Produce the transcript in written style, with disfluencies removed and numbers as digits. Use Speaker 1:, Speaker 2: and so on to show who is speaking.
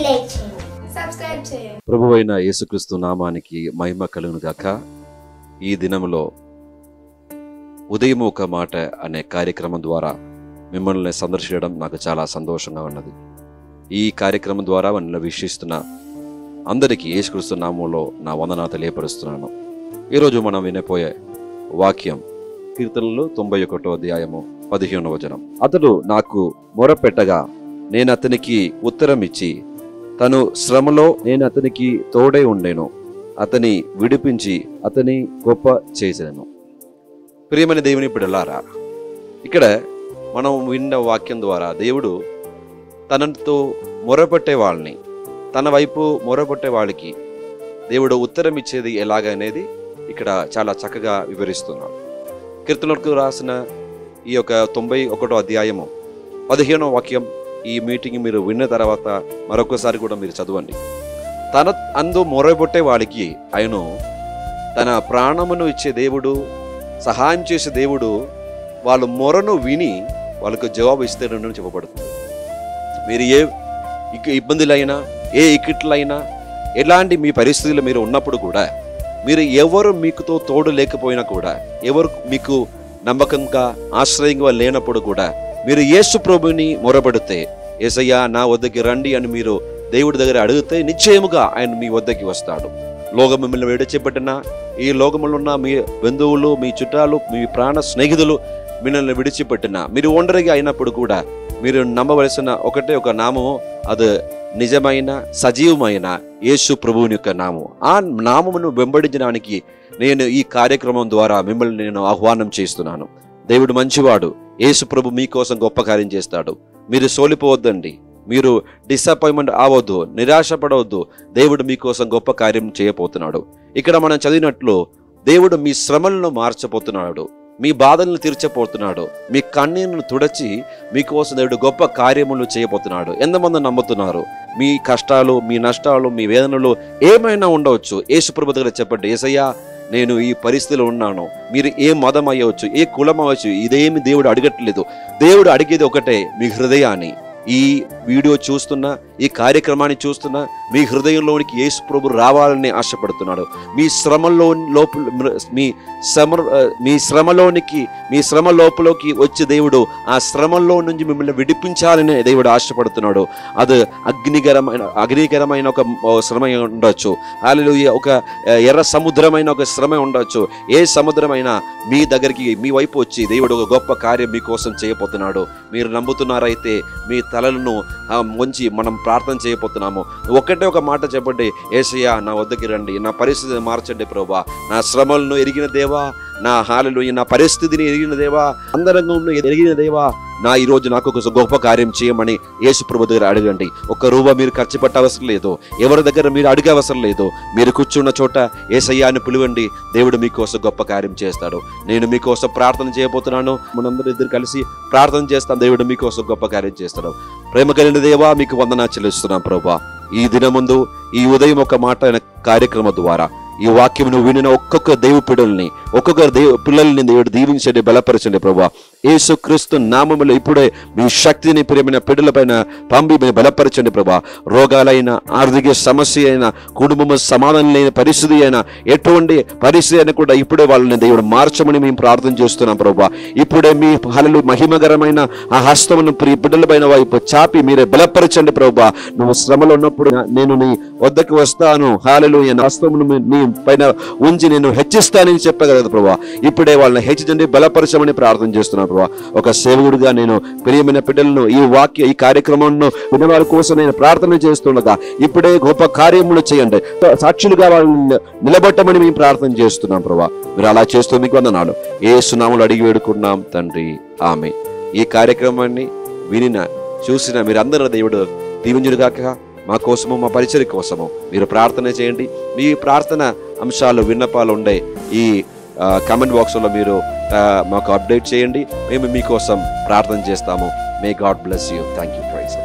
Speaker 1: Like చేయండి, subscribe చేయండి.
Speaker 2: ప్రభువైన యేసుక్రీస్తు నామానికి మహిమ కలుగును గాక. ఈ దినములో ఉదయం ఒక మాట అనే కార్యక్రమం ద్వారా మిమ్మల్ని సందర్శించడం నాకు చాలా సంతోషంగా ఉన్నది. ఈ కార్యక్రమం ద్వారా మనల్ని వీక్షిస్తున్న అందరికీ యేసుక్రీస్తు నామంలో నా వందనాలు తెలియపరుస్తున్నాను. ఈరోజు మనం వినపోయే వాక్యం కీర్తనలు 91వ అధ్యాయము 15వ వచనం. అతడు నాకు మొరపెట్టగా నేను అతనికి ఉత్తరం ఇచ్చి, తను శ్రమలో నేను అతనికి తోడై ఉండేను, అతని విడిపించి అతని గొప్ప చేశాను. ప్రియమైన దేవుని బిడ్డలారా, ఇక్కడ మనం విన్న వాక్యం ద్వారా దేవుడు తనతో మొరపెట్టే వాళ్ళని, తన వైపు మొరపెట్టే వాళ్ళకి దేవుడు ఉత్తరం ఇచ్చేది ఎలాగనేది ఇక్కడ చాలా చక్కగా వివరిస్తున్నాడు. కీర్తనలకు రాసిన ఈ యొక్క 91వ అధ్యాయము 15వ వాక్యం ఈ మీటింగ్ మీరు విన్న తర్వాత మరొకసారి కూడా మీరు చదవండి. తన అందు మొరపెట్టే వాడికి ఆయన తన ప్రాణమును ఇచ్చే దేవుడు, సహాయం చేసే దేవుడు వాళ్ళ మొరను విని వాళ్ళకు జవాబు ఇస్తాడని చెప్పబడుతుంది. మీరు ఏ ఇబ్బందులైనా, ఏ ఇక్కట్లైనా, ఎలాంటి మీ పరిస్థితులు మీరు ఉన్నప్పుడు కూడా, మీరు ఎవరు మీకుతో తోడు లేకపోయినా కూడా, ఎవరు మీకు నమ్మకంగా ఆశ్రయంగా లేనప్పుడు కూడా మీరు యేసు ప్రభుని మొరబడితే, యేసయ్యా నా వద్దకి రండి అని మీరు దేవుడి దగ్గర అడిగితే నిశ్చయముగా ఆయన మీ వద్దకి వస్తాడు. లోకం మిమ్మల్ని విడిచిపెట్టినా, ఈ లోకములో ఉన్న మీ బంధువులు, మీ చుట్టాలు, మీ ప్రాణ స్నేహితులు మిమ్మల్ని విడిచిపెట్టినా, మీరు ఒంటరిగా అయినప్పుడు కూడా మీరు నమ్మవలసిన ఒకటే ఒక నామము, అది నిజమైన సజీవమైన యేసు ప్రభువుని యొక్క నామం. ఆ నామమును వెంబడించడానికి నేను ఈ కార్యక్రమం ద్వారా మిమ్మల్ని నేను ఆహ్వానం చేస్తున్నాను. దేవుడు మంచివాడు. యేసు ప్రభు మీకోసం గొప్ప కార్యం చేస్తాడు. మీరు సోలిపోవద్దండి, మీరు డిసప్పాయింట్మెంట్ అవ్వద్దు, నిరాశపడవద్దు. దేవుడు మీకోసం గొప్ప కార్యం చేయబోతున్నాడు. ఇక్కడ మనం చదివినట్లు దేవుడు మీ శ్రమలను మార్చబోతున్నాడు, మీ బాధలను తీర్చబోతున్నాడు, మీ కన్నీరును తుడచి మీకోసం దేవుడు గొప్ప కార్యములు చేయబోతున్నాడు. ఎంతమంది నమ్ముతున్నారు? మీ కష్టాలు, మీ నష్టాలు, మీ వేదనలు ఏమైనా ఉండవచ్చు, యేసు ప్రభు దగ్గర చెప్పండి, యేసయ్యా నేను ఈ పరిస్థితిలో ఉన్నాను. మీరు ఏ మతం అయ్యవచ్చు, ఏ కులం అవ్వచ్చు, ఇదేమి దేవుడు అడగట్లేదు. దేవుడు అడిగేది ఒకటే, మీ హృదయాన్ని. ఈ వీడియో చూస్తున్నా, ఈ కార్యక్రమాన్ని చూస్తున్నా, మీ హృదయంలోనికి యేసు ప్రభు రావాలని ఆశపడుతున్నాడు. మీ శ్రమలో మీ శ్రమ లోపలికి వచ్చి దేవుడు ఆ శ్రమలో నుంచి మిమ్మల్ని విడిపించాలని దేవుడు ఆశపడుతున్నాడు. అది అగ్నికరమైన ఒక శ్రమ ఉండొచ్చు, హల్లెలూయా, ఒక ఎర్ర సముద్రమైన ఒక శ్రమ ఉండొచ్చు. ఏ సముద్రమైనా మీ దగ్గరికి, మీ వైపు వచ్చి దేవుడు ఒక గొప్ప కార్యం మీకోసం చేయబోతున్నాడు. మీరు నమ్ముతున్నారైతే మీ తలలను వంచి మనం ప్రార్థన చేయబోతున్నాము. ఒకటే ఒక మాట చెప్పండి, యేసయ్యా నా వద్దకి రండి, నా పరిస్థితిని మార్చండి ప్రభువా, నా శ్రమలను ఎరిగిన దేవా, నా హల్లెలూయా నా పరిస్థితిని ఎరిగిన దేవా, అందరంగంలో ఎరిగిన దేవా, నా ఈరోజు నాకు ఒక గొప్ప కార్యం చేయమని యేసు ప్రభు దగ్గర అడగండి. ఒక్క రూపాయి మీరు ఖర్చు పెట్టవసరం లేదు, ఎవరి దగ్గర మీరు అడిగే అవసరం లేదు. మీరు కూర్చున్న చోట యేసయ్యాని పిలువండి, దేవుడు మీకోసం గొప్ప కార్యం చేస్తాడు. నేను మీకోసం ప్రార్థన చేయబోతున్నాను, మనందరూ ఇద్దరు కలిసి ప్రార్థన చేస్తాం. దేవుడు మీకోసం గొప్ప కార్యం చేస్తాడు. ప్రేమ కలిగిన దేవా, మీకు వందనాలు చెల్లిస్తున్నాం ప్రభువా. ఈ దినముందు ఈ ఉదయం ఒక మాట కార్యక్రమం ద్వారా ఈ వాక్యమును వినిన ఒక్కొక్క దేవు పిల్లల్ని, ఒక్కొక్క పిల్లల్ని దేవుడు దీవించండి, బలపరచండి ప్రభువా. యేసుక్రీస్తు నామములో ఇప్పుడే మీ శక్తిని ప్రియమైన పిల్లల పైన పంపి మీరు బలపరచండి ప్రభా. రోగాలైన, ఆర్థిక సమస్య అయినా, కుటుంబం సమాధానం లేని పరిస్థితి అయినా, ఎటువంటి పరిస్థితి అయినా కూడా ఇప్పుడే వాళ్ళని దేవుడు మార్చమని మేము ప్రార్థన చేస్తున్నాం ప్రభా. ఇప్పుడే మీ హల్లెలూయా మహిమకరమైన ఆ హస్తమును ప్రియ బిడ్డల పైన వైపు చాపి మీరే బలపరచండి ప్రభా. నువ్వు శ్రమలో ఉన్నప్పుడు నేను నీ వద్దకు వస్తాను, హల్లెలూయా నా హస్తమును నీ పైన ఉంచి నేను హెచ్చిస్తానని చెప్పగలదు ప్రభా. ఇప్పుడే వాళ్ళని హెచ్చించండి, బలపరచమని ప్రార్థన చేస్తున్నాను ప్రభా. ఒక సేవకుడిగా నేను ప్రియమైన బిడ్డలను ఈ కార్యక్రమంలో విన్నవారి కోసం నేను ప్రార్థన చేస్తుండగా ఇప్పుడే గొప్ప కార్యములు చేయండి, సాక్షులుగా వాళ్ళని నిలబెట్టమని మేము ప్రార్థన చేస్తున్నాం ప్రభా. మీరు అలా చేస్తూ మీకు వందనాలు. యేసు నామములో అడిగి వేడుకున్నాం తండ్రి, ఆమేన్. ఈ కార్యక్రమాన్ని వినిన చూసిన మీరందరూ దేవుడు దీవించుగాక. మా కోసము, మా పరిచర్య కోసము మీరు ప్రార్థన చేయండి. మీ ప్రార్థన అంశాలు, విన్నపాలు ఉండే ఈ కామెంట్ బాక్స్లో మీరు మాకు అప్డేట్ చేయండి. మేము మీకోసం ప్రార్థన చేస్తాము. May God bless you. Thank you. Praise.